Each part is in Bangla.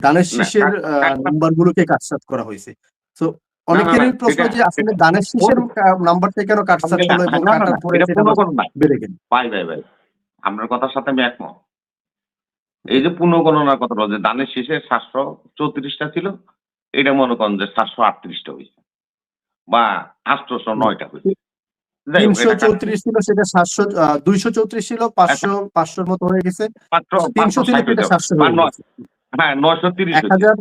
দানের না শীষের নাম্বারগুলোকে কাটছাঁট করা হয়েছে। সো না, অনেকেরই প্রশ্ন সেটা যে আসলে দানের শীষের নাম্বারটা কেন কাটছাঁট হলো এবং না, কাটার পরে এটা সেটা আবার পুনঃগণনা। বেড়ে গেল? ভাই। আপনার কথার সাথে আমি একমত। এই যে পুনঃগণনার কথা বলে যে দানের শীষে ৭৩৪ টা ছিল, এটা মনে করেন যে ৭৩৮ টা হইছে। বা ৮০৯ টা হইছে। যাই হোক এটা ৩৩৪ ছিল সেটা ৭০০ ২৩৪ ছিল ৫০০ র মতো হয়ে গেছে। মাত্র ৩০০ ছিল ৫৬০ সেটা হইছে। ৭০০ বা হয়ে গেছে। হ্যাঁ ৯৩০ হইছে। ১০০০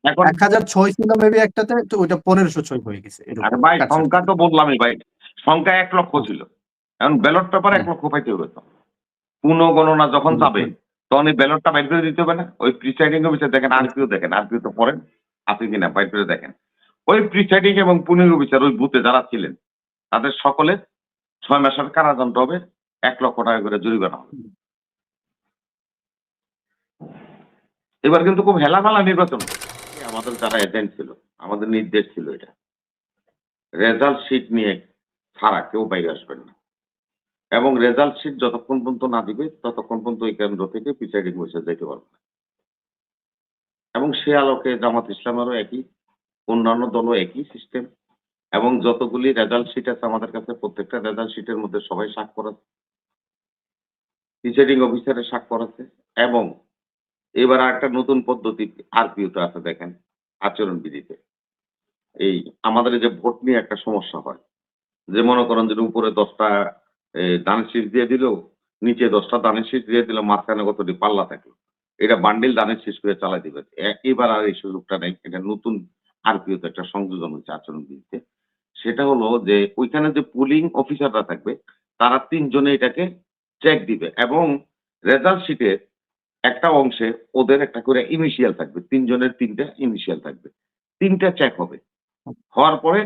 এখন ১০০৬ ছিল মেবি একটাতে, তো ওইটা ১৫০৬ হয়ে গেছে আরে এরকম ভাই কাটছাঁট সংখ্যা করে। তো বললামই ভাই। সংখ্যা ১,০০,০০০ হুম, ছিল। এখন ব্যালট পেপার হুম, ১,০০,০০০ পাইতে হবে তো। পুনঃগণনা যখন হুম, যাবে, হুম, তখন এই ব্যালটটা বাইর করে দিতে হবে না? ওই প্রিসাইডিং অফিসার দেখেন, হুম, আরপিও দেখেন। আরপিও তো পড়েন। আছে কিনা বাইর করে দেখেন। ওই প্রিসাইডিং এবং পুলিং অফিসার ওই বুথে যারা ছিলেন, তাদের সকলের ৬ মাসের কারাদণ্ড হবে, ৳১,০০,০০০ করে জরিমানা হবে। হুম। এবার কিন্তু খুব হেলামেলা নির্বাচন হবে। আমাদের যারা এজেন্ট ছিল, আমাদের নির্দেশ ছিল এটা। রেজাল্ট শিট নিয়ে ছাড়া কেউ বাইরে আসবেন না। এবং রেজাল্ট শিট যতক্ষণ পর্যন্ত না দিবে, ততক্ষণ পর্যন্ত ওই কেন্দ্র থেকে প্রিসাইডিং অফিসার যাইতে পারবে না। এবং সে আলোকে জামাত ইসলামেরও একই, অন্যান্য দলও একই সিস্টেম। এবং যতগুলি রেজাল্ট শিট আছে আমাদের কাছে, প্রত্যেকটা রেজাল্ট শিটের মধ্যে সবাই স্বাক্ষর আছে। প্রিসাইডিং অফিসারের স্বাক্ষর আছে। এবং এবার আরেকটা নতুন পদ্ধতি আরপিও তে আছে দেখেন, আচরণবিধিতে। এই আমাদের এই যে ভোট নিয়ে একটা সমস্যা হয়। যে মনে করেন যে উপরে ১০ টা ধানের শীষ দিয়ে দিল, নিচে ১০ টা ধানের শীষ দিয়ে দিল, মাঝখানে কতটি পাল্লা থাকলো। এটা বান্ডিল ধানের শীষ করে চালাই দিবে। এবার আর এই সুযোগটা নেই। এটা নতুন আরপিও তে একটা সংযোজন হচ্ছে আচরণবিধিতে। সেটা হলো যে ওইখানে যে পুলিং অফিসাররা থাকবে, তারা ৩ জনে এটাকে চেক দিবে এবং রেজাল্ট শিটের একটা অংশে ওদের একটা করে ইনিশিয়াল থাকবে। ৩ জনের ৩ টা ইনিশিয়াল থাকবে। ৩ টা চেক হবে। হওয়ার পরে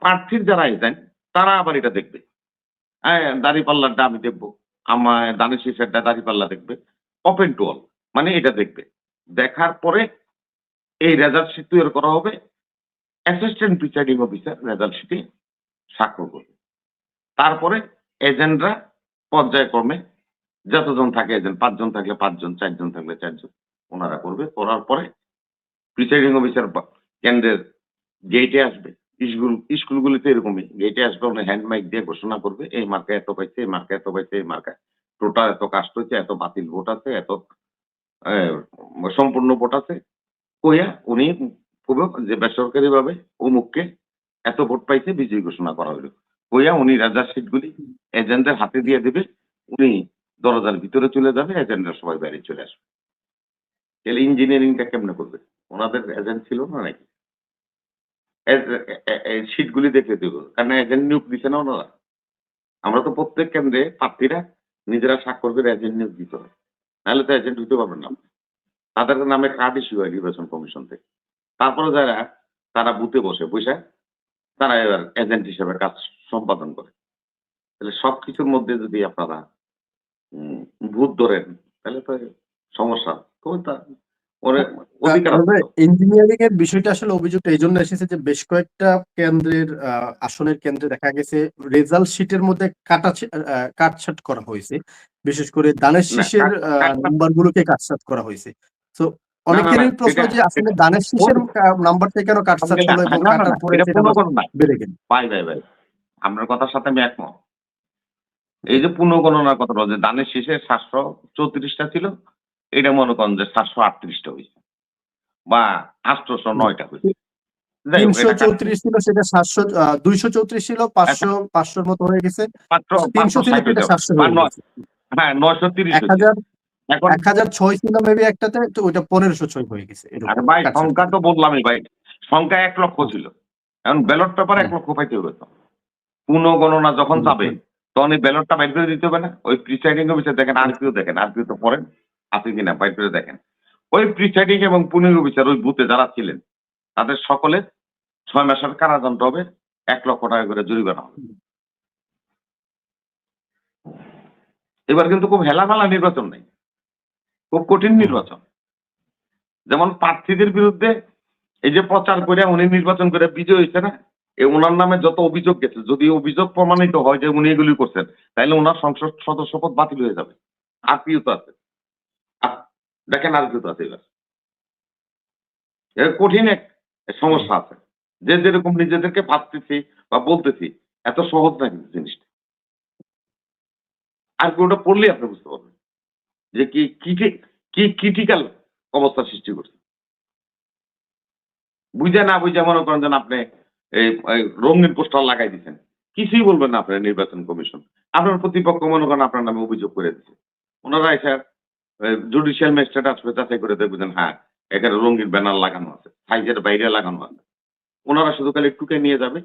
প্রার্থীর যারা এজেন্ট তারা আবার এটা দেখবে। দাঁড়িপাল্লারটা আমি দেখব। আমার দানের শীষেরটা দাঁড়িপাল্লা দেখবে। ওপেন টু অল মানে এটা দেখবে। দেখার পরে এই রেজাল্ট শিট তৈরি করা হবে। অ্যাসিস্ট্যান্ট প্রিসাইডিং অফিসার রেজাল্ট শিটে স্বাক্ষর করবে। তারপরে এজেন্টরা পর্যায়ক্রমে যতজন থাকে এজেন্ট ৫ জন থাকলে ৫ জন, ৪ জন থাকলে ৪ জন। উনারা করবে। করার পরে প্রিসাইডিং অফিসার কেন্দ্রের গেইটে আসবে। স্কুলগুলিতে এরকমই। গেইটে আসবে উনি হ্যান্ড মাইক দিয়ে ঘোষণা করবে, এই মার্কা এত পাইছে, এই মার্কা এত পাইছে, এই মার্কা টোটাল এত কাস্ট হইছে, এত বাতিল ভোট আছে, এত সম্পূর্ণ ভোট আছে। কইয়া উনি কইবে যে বেসরকারিভাবে অমুককে এত ভোট পাইছে বিজয়ী ঘোষণা করা হইল। কইয়া উনি রেজাল্ট শিটগুলি এজেন্টদের হাতে দিয়ে দিবে। উনি দরজার ভিতরে চলে যাবে, এজেন্টরা সবাই বাইরে চলে আসবে। তাহলে ইঞ্জিনিয়ারিংটা কেমনে করবে? উনাদের এজেন্ট ছিল না নাকি? এজ এ এ এ শিটগুলি দেখে দেব। কারণ এজেন্ট নিয়োগ দিছে না ওনারা। আমরা তো প্রত্যেক কেন্দ্রে প্রার্থীরা নিজেরা স্বাক্ষর করে এজেন্ট নিয়োগ দিতে হয়। নাহলে তো এজেন্ট হইতে পারবেন না। তাদের নামে কার্ড ইস্যু হয় নির্বাচন কমিশন থেকে। তারপরে যারা তারা বুথে বসে তারা এবার এজেন্ট হিসেবে কাজ সম্পাদন করে। তাহলে সবকিছুর মধ্যে যদি আপনারা উম ভূত ধরেন তাহলে তো সমস্যা। তো তা ওরে অধিকার আছে তবে তো। ইঞ্জিনিয়ারিং এর বিষয়টা আসলে অভিযোগটা এইজন্য এসেছে যে বেশ কয়েকটা কেন্দ্রের আসনের কেন্দ্রে দেখা গেছে রেজাল্ট শিটের মধ্যে কাটছাঁট করা হয়েছে। বিশেষ করে দানের না শীষের নাম্বারগুলোকে কাটছাঁট করা হয়েছে। সো না অনেকেরই প্রশ্ন সেটা যে আসলে সেটা দানের শীষের নাম্বারটা কেন কাটছাঁট হলো এবং কাটার পরে এটা সেটা আবার পুনঃগণনা। বেড়ে গেল? ভাই। আপনার কথার সাথে আমি একমত। এই যে পুনঃগণনার কথা বলে যে দানের শীষে ৭৩৪ টা ছিল, এটা মনে করেন যে ৭৩৮ টা হইছে। বা ৮০৯ টা হইছে। যাই হোক এটা ৩৩৪ ছিল সেটা ৭০০ ২৩৪ ছিল এখন ৫০০ র মতো হয়ে গেছে। মাত্র ৩০০ ছিল ৫৬০ সেটা হইছে। ৭০০ বা হয়ে গেছে। ৯৩০ হইছে। ১০০০ এখন ১০০৬ ছিল মেবি একটাতে, তো ওইটা ১৫০৬ হয়ে গেছে আরে এরকম ভাই কাটছাঁট সংখ্যা করে। তো বললামই ভাই। সংখ্যা ১,০০,০০০ হুম, ছিল। এখন ব্যালট পেপার হুম, ১,০০,০০০ পাইতে হবে তো। পুনঃগণনা যখন হুম, যাবে, হুম, তখন এই ব্যালটটা বাইর করে দিতে হবে না? ওই প্রিসাইডিং অফিসার দেখেন, হুম, আরপিও দেখেন। আরপিও তো পড়েন। আছে কিনা বাইর করে দেখেন। ওই প্রিসাইডিং এবং পুলিং অফিসার ওই বুথে যারা ছিলেন, তাদের সকলের ৬ মাসের কারাদণ্ড হবে, ৳১,০০,০০০ করে জরিমানা হবে। হুম, এবার কিন্তু খুব হেলামেলা নির্বাচন নাই। খুব কঠিন হুম, নির্বাচন। যেমন প্রার্থীদের বিরুদ্ধে এই যে প্রচার করে উনি নির্বাচন করে বিজয়ী হইছে না? উনার নামে যত অভিযোগ গেছে, যদি অভিযোগ প্রমাণিত হয় যে উনি এগুলি করছেন, তাইলে উনার সংসদ সদস্য পদ বাতিল হয়ে যাবে। আরপিও তো আছে। আপ দেখেন আরপিও তো আছে এবার। এর কঠিন এক সমস্যা আছে। যে যেরকম নিজেদেরকে ভাবতেছি বা বলতেছি, এত সহজ না কিন্তু জিনিসটা। আর ওটা পড়লেই আপনি বুঝতে পারবেন যে কি ক্রিটিক্যাল অবস্থার সৃষ্টি করছে। বুইঝা না বুইঝা মনে করেন যেন আপনি এই রঙিন পোস্টার লাগাই দিছেন। কিছুই বলবেন না আপনার নির্বাচন কমিশন। আপনার প্রতিপক্ষ মনে করেন আপনার নামে অভিযোগ করে দিছে। উনারা এসে জুডিশিয়াল ম্যাজিস্ট্রেট আসবে যাচাই করে দেখবেন হ্যাঁ, এখানে রঙিন ব্যানার লাগানো আছে। সাইজের বাইরে লাগানো আছে। উনারা শুধু খালি টুকে নিয়ে যাবে।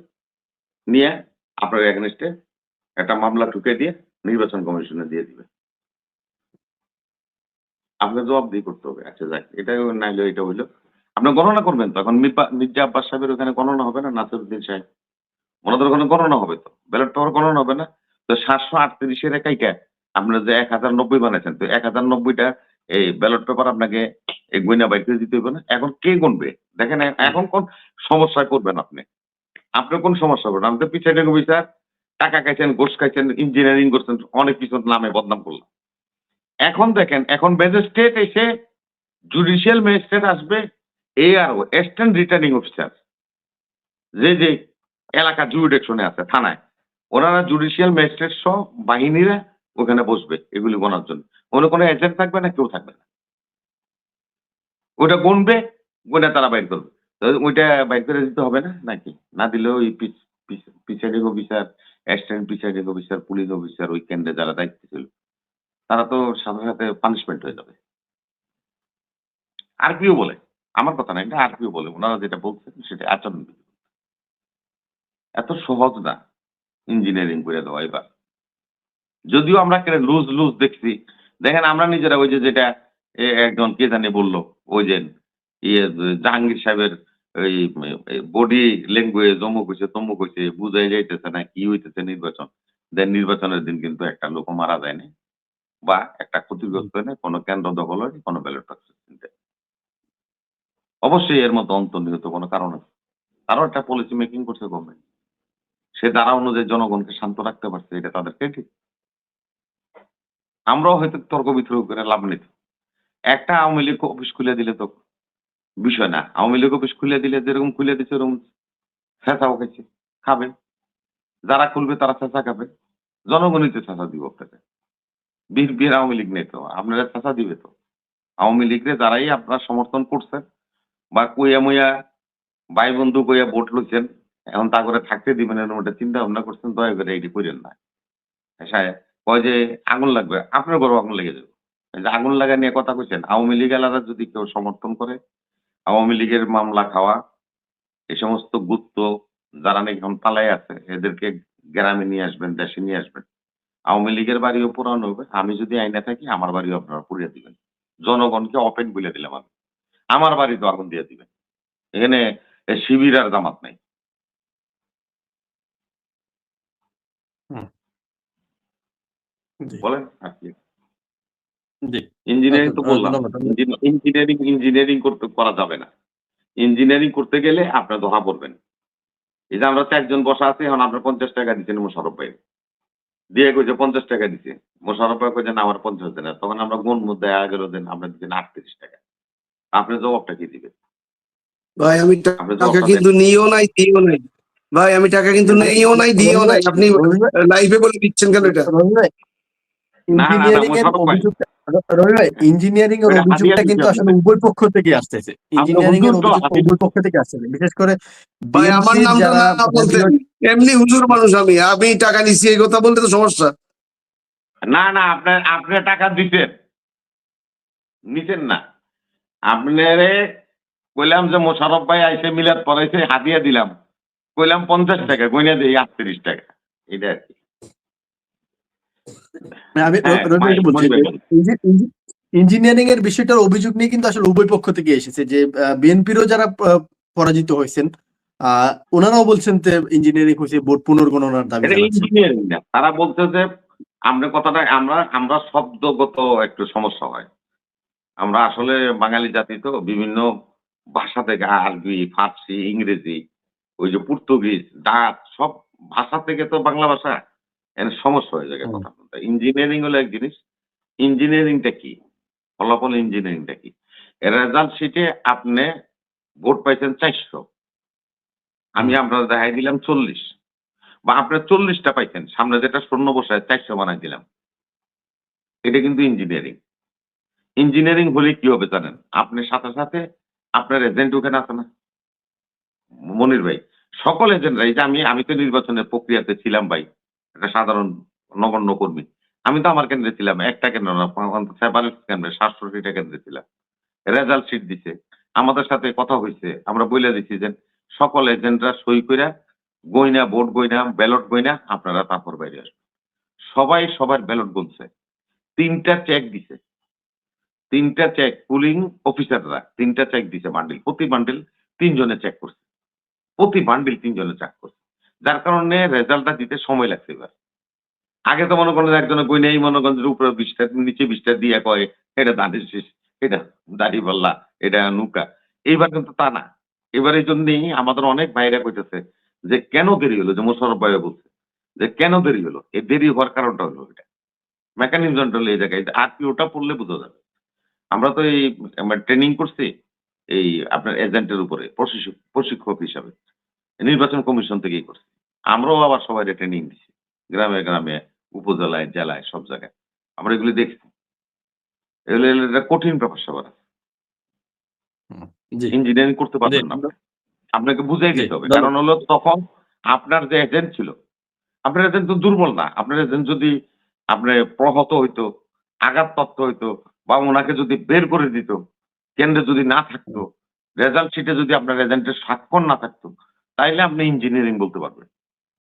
নিয়ে আপনার এগেইনস্ট এ একটা মামলা ঠুকে দিয়ে নির্বাচন কমিশনে দিয়ে দিবে। আপনার জবাবদিহি করতে হবে। আচ্ছা যাক, এটা নাইলে এটা হইলো। আপনি গণনা করবেন তো। এখন মির্জা আব্বাস সাহেবের ওখানে গণনা হবে না, নাসিরউদ্দিন সাহেব? ওনাদের ওখানে গণনা হবে তো। ব্যালট পেপার গণনা হবে না? তো ৭৩৮ এর একাইকা আপনারা যে ১০৯০ বানাইছেন, তো ১০৯০ টা এই ব্যালট পেপার আপনাকে এই গইনা বাইর করে দিতে হইবে না? এখন কে গুনবে? দেখেন এখন কোন সমস্যায় পড়বেন আপনি? আপনি কোন সমস্যা পড়বেন? আপনি তো প্রিসাইডিং অফিসার, টাকা খাইছেন, ঘুষ খাইছেন, ইঞ্জিনিয়ারিং করছেন, অনেক কিছুর নামে বদনাম করলাম। এখন দেখেন, এখন ম্যাজিস্ট্রেট এসে জুডিশিয়াল ম্যাজিস্ট্রেট আসবে, এআরও, অ্যাসিস্ট্যান্ট রিটার্নিং অফিসার। যে এলাকা জুরিডিকশনে আছে থানায়, ওনারা জুডিশিয়াল ম্যাজিস্ট্রেট সহ বাহিনীরা ওখানে বসবে এগুলি গণার জন্য। কোনো এজেন্ট থাকবে না, কেউ থাকবে না। ওইটা গুনবে, গুনে তারা বাইর করবে। তো ওইটা বাইর করে দিতে হবে না নাকি? না দিলেও ওই presiding officer, assistant presiding officer, police officer ওই কেন্দ্রে যারা দায়িত্বে ছিল, তারা তো সাথে, সাথে পানিশমেন্ট হয়ে যাবে। আরপিও বলে। আমার কথা না, এটা আরপিও বলে। উনারা যেটা বলছেন সেটা আচরণবিধি। এত সহজ না ইঞ্জিনিয়ারিং করে দেওয়া এবার। যদিও আমরা লুজ দেখছি। দেখেন আমরা নিজেরা ওই যে যেটা একজন কে জানি বলল, ওই যে জাহাঙ্গীর সাহেবের ওই বডি ল্যাঙ্গুয়েজ অমুক হইছে, তমুক হইছে, বুঝাই যাইতেছে না কি হইতেছে নির্বাচন। দেন নির্বাচনের দিন কিন্তু একটা লোকও মারা যায় নাই বা একটা ক্ষতিগ্রস্ত হয় নাই, কোন কেন্দ্র দখল হয়নি, কোন ব্যালট বাক্স ছিনতাই। অবশ্যই এর মধ্যে অন্তর্নিহিত কোন কারণ আছে। তারাও একটা পলিসি মেকিং করছে গভর্নমেন্ট। সে ধারা অনুযায়ী জনগণকে শান্ত রাখতে পারছে, এটা তাদের ক্রেডিট। আমরাও হয়তো তর্ক বিতর্ক করে লাভ নিত। একটা আওয়ামী লীগ অফিস খুলে দিলে তো বিষয় না। আওয়ামী লীগ অফিস খুলে দিলে যেরকম খুলে দিচ্ছে ওরকম ছ্যাঁচাও খাইছে, খাবে। যারা খুলবে তারা ছ্যাঁচা খাবে। জনগণই তো ছ্যাঁচা দিব আপনাকে। বিএনপির আওয়ামী লীগ নেই তো, আপনারা ছ্যাঁচা দিবে তো। আওয়ামী লীগরে যারাই আপনারা সমর্থন করছেন বা কইয়া মইয়া ভাই বন্ধু কইয়া ভোট লইছেন, এখন তা করে থাকতে দিবেন এরকম একটা চিন্তা ভাবনা করছেন, দয়া করে এটি কইরেন না। সাহেব কয় যে আগুন লাগবে, আপনার ঘরেও আগুন লেগে যাবে। এই যে আগুন লাগা নিয়ে কথা কইছেন, আওয়ামী লীগ এলারা যদি কেউ সমর্থন করে, আওয়ামী লীগের মামলা খাওয়া, এই সমস্ত গুপ্ত যারা নাকি এখন পালায় আছে, এদেরকে গ্রামে নিয়ে আসবেন, দেশে নিয়ে আসবেন। আওয়ামী লীগের বাড়িও পোড়ানো হবে। আমি যদি আইনে থাকি, আমার বাড়িও আপনারা পুড়িয়ে দিবেন। জনগণকে ওপেন বলে দিলাম আমি। আমার বাড়িতেও আগুন দিয়ে দিবেন। এখানে শিবির আর জামাত নাই। হুম, জি, বলেন আর কি? জি। ইঞ্জিনিয়ারিং তো বললাম। ধন্যবাদ। ইঞ্জিনিয়ারিং করা যাবে না। ইঞ্জিনিয়ারিং করতে গেলে আপনার ধরা পড়বেন। এই যে আমরা ৪ জন বসা আছি, এখন আপনার ৳৫০ দিচ্ছেন মোশাররফ ভাই। দিয়ে কইছে ৳৫০ দিছে। মোশাররফ ভাই কইছে না আমার ৫০ দেন। তখন আমরা গুনবো ১১ দেন, আপনার দিচ্ছেন ৳৩৮। আপনি জবাবটা কি দিবেন? ভাই আমি আপনি টাকা জবাবটা দেন। কিন্তু নিয়েও নাই দিয়েও নাই। ভাই আমি টাকা কিন্তু নিয়েও নাই দিয়েও রবি ভাই, নাই। আপনি রবি ভাই, লাইভে বলে দিচ্ছেন কেন এটা? রবি ভাই, না ইঞ্জিনিয়ারিং এর মোশাররফ ভাই। অভিযোগটা, রবি ভাই, ইঞ্জিনিয়ারিং এর ওইটা হাদিয়া অভিযোগটা দিছি কিন্তু আসলে আপনাদের। উভয় পক্ষ থেকে আসতেছে। আপনার ইঞ্জিনিয়ারিং এর হুজুর তো অভিযোগটা হাদিয়া উভয় পক্ষ থেকে আসতেছে। বিশেষ করে ভাই আমার বিএনপির নামটা যারা না বলতেন। হেভিওয়েট। এমনি হুজুর মানুষ আমি টাকা নিচ্ছি এই কথা বলতে তো সমস্যা। না আপনি টাকা দিছেন। নিছেন না। আপনারে কইলাম যে মোশাররফ ভাই আইছে মিলাদ পড়াইছে, হাদিয়া দিলাম। কইলাম ৳৫০, গইনা দেই ৳৩৮। এটা আরকি। আমি হ্যাঁ, রবি ভাইকে বলছি মনির ভাই যে বলেন। ইঞ্জিনিয়ারিং এর বিষয়টার অভিযোগ নিয়ে কিন্তু আসলে উভয় পক্ষ থেকে এসেছে যে বিএনপিরও যারা পরাজিত হয়েছেন, ওনারাও বলছেন যে ইঞ্জিনিয়ারিং হয়েছে, ভোট পুনর্গণনার দাবি এটা জানাচ্ছেন। ইঞ্জিনিয়ারিং না। তারা বলছে যে আমরা কথাটা আমরা শব্দগত একটু সমস্যা হয়। আমরা আসলে বাঙালি জাতি তো বিভিন্ন ভাষা থেকে আরবি, ফার্সি, ইংরেজি, ওই যে পর্তুগিজ, ডাচ সব ভাষা থেকে তো বাংলা ভাষা এখানে সমস্যা হয়ে যায় হুম, কথা বলতে। ইঞ্জিনিয়ারিং হলো এক জিনিস। ইঞ্জিনিয়ারিংটা কি? ফলাফল ইঞ্জিনিয়ারিংটা কি? রেজাল্ট শিটে আপনি ভোট পাইছেন 400, আমি আপনারা দেখাই দিলাম 40, বা আপনার 40টা পাইছেন, সামনে যেটা শূন্য বসায় 400 বানাই দিলাম। এটা কিন্তু ইঞ্জিনিয়ারিং। ইঞ্জিনিয়ারিং হলে কি হবে জানেন? আপনি সাথে, সাথে আপনার এজেন্ট ওখানে আছে না? মনির ভাই, সকল এজেন্টরা, এই যে আমি তো নির্বাচনের প্রক্রিয়াতে ছিলাম ভাই। একটা সাধারণ নগণ্য কর্মী। আমি তো আমার কেন্দ্রে ছিলাম। একটা কেন্দ্র না, সেপারেট কেন্দ্রে ৭৭০টা কেন্দ্রে ছিলাম। রেজাল্ট শিট দিছে। আমাদের সাথে কথা হইছে। আমরা বইলা দিছি যে সকল এজেন্টরা সই কইরা গইনা, ভোট গইনা, ব্যালট গইনা আপনারা তারপর বাইরে আসবেন। সবাই সবার ব্যালট গুনছে। ৩টা চেক দিছে। ৩টা চেক পুলিং অফিসাররা ৩টা চেক দিছে বান্ডিল। প্রতি বান্ডিল ৩ জনে চেক করছে। প্রতি বান্ডিল ৩ জনে চেক করছে। যার কারণে রেজাল্টটা দিতে সময় লাগছে এবার। আগে তো মনে করেন একজনে গইনাই মনে করেন যে উপরে ২০ টা নিচে ২০ টা দিয়া কয় এটা দাঁড়ির শেষ, এটা দাড়িপাল্লা, এটা নৌকা। এইবার কিন্তু তা না। এবার এইজন্যেই আমাদের অনেক ভাইরা কইতেছে যে কেন দেরি হলো? যে মোশাররফ ভাইও বলছে যে কেন দেরি হলো? এই দেরি হওয়ার কারণটা হলো এটা। মেকানিজমটা হলো এই জায়গায়। আরপিওটা পড়লে বোঝা যাবে। আমরা তো এই আমরা ট্রেনিং করছি এই আপনার এজেন্টের উপরে প্রশিক্ষক হিসাবে। নির্বাচন কমিশন থেকেই করছি। আমরাও আবার সবাইরে ট্রেনিং দিছি। গ্রামে, গ্রামে, উপজেলায়, জেলায় সব জায়গায়। আমরা এগুলি দেখছি। এগুলো এটা কঠিন ব্যাপার-স্যাপার। জি, ইঞ্জিনিয়ারিং করতে জি, পারবেন না। আপনাকে বুঝাই জি, দিতে হবে। কারণ ধন্যবাদ। হলো তখন আপনার যে এজেন্ট ছিল, আপনার এজেন্ট তো দুর্বল না। আপনার এজেন্ট যদি আপনার প্রহত হইতো, আঘাতপ্রাপ্ত হইতো বা উনাকে যদি বের করে দিত, কেন্দ্রে যদি না থাকতো, রেজাল্ট শিটে যদি আপনার এজেন্টের স্বাক্ষর না থাকতো, তাইলে আপনি ইঞ্জিনিয়ারিং বলতে পারবেন।